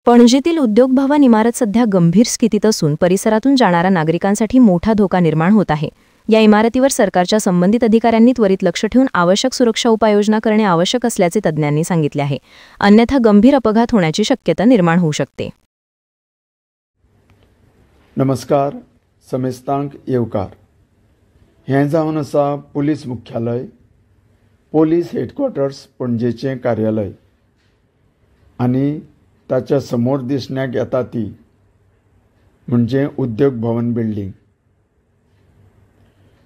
पणजीतील उद्योग भवन इमारत सध्या गंभीर स्थितीत असून परिसरातून जाणाऱ्या नागरिकांसाठी मोठा धोका निर्माण होत आहे। या इमारतीवर सरकारच्या संबंधित अधिकाऱ्यांनी त्वरित लक्ष ठेवून आवश्यक सुरक्षा उपाययोजना करणे आवश्यक असल्याचे तज्ज्ञांनी सांगितले आहे, अन्यथा गंभीर अपघात होण्याची शक्यता निर्माण होऊ शकते। नमस्कार, समेस्तांक येवकार। हें जावन आसा पुलीस मुख्यालय, पोलीस हेडक्वार्टर्स पणजेचें कार्यालय आनी ताच्या समोर दिसण्याक येता ती म्हणजे उद्योग भवन बिल्डिंग।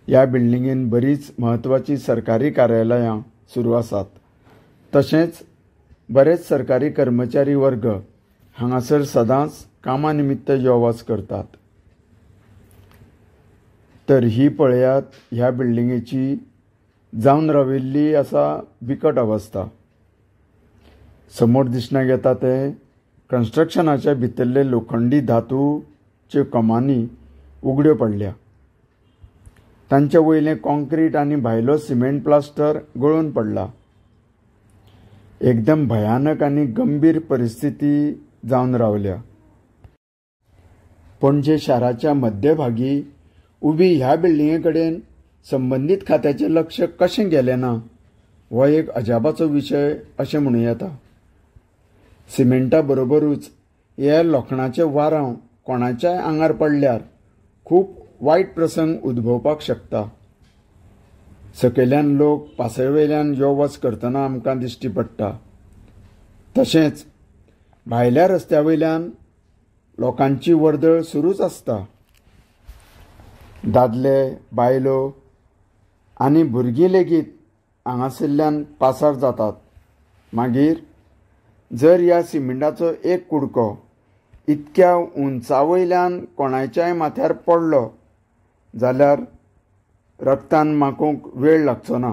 ह्या बिल्डिंगेन बरीच महत्वाची सरकारी कार्यालयां सुरू आसात। तशेंच बरेच सरकारी कर्मचारी वर्ग हांगासर सदांच कामा निमित्त यो वच करतात। तर ही पळयात ह्या बिल्डिंगेची जावन राविल्ली आसा बिकट अवस्था। समोर दिसण्याक येता ते कन्स्ट्रक्शनाच्या भितरले लोखंडी धातूच्यो कमानी उगड्यो पडल्या। तांचे वयले कॉन्क्रीट आनी भायलो सिमेंट प्लास्टर गळून पडला। एकदम भयानक आनी गंभीर परिस्थिती जावन रावल्या। पणजे शाराच्या मध्यभागी उबी ह्या बिल्डिंगे कडेन संबंधीत खात्याचें लक्ष कशें गेलें ना हो एक अजापाचो विशय अशें म्हणूं येता। सिमेंटा बरोबरूच हे लोखणाचें वाराव कोणाच्याय आंगार पडल्यार खूब वायट प्रसंग उद्भवपाक शकता। सकयल्यान लोक पासयेवयल्यान यो वच करतना आमकां दिश्टी पडटा। तशेंच भायल्या रस्त्यावयल्यान लोकांची वर्दळ सुरूच आसता। दादले, बायलो आनी भुरगीं लेगीत हांगासरल्यान पासार जातात। मागीर जर ह्या सिमेंटाचो एक कुडको इतक्या उंचावयल्यान कोणाच्याय माथ्यार पडलो जाल्यार रक्तान माकूंक वेळ लागचो ना।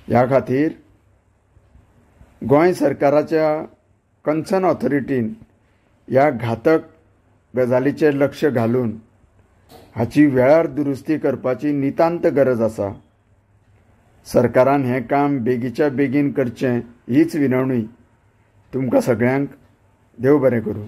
ह्या खातीर गोंय सरकाराच्या कन्सर्न ऑथॉरिटीन ह्या घातक गजालीचेर लक्ष घालून हाची वेळार दुरुस्ती करपाची नितांत गरज आसा। सरकारान हें काम बेगीच्या बेगीन करचें हीच विनवणी तुमकां सगळ्यांक। देव बरें करूं।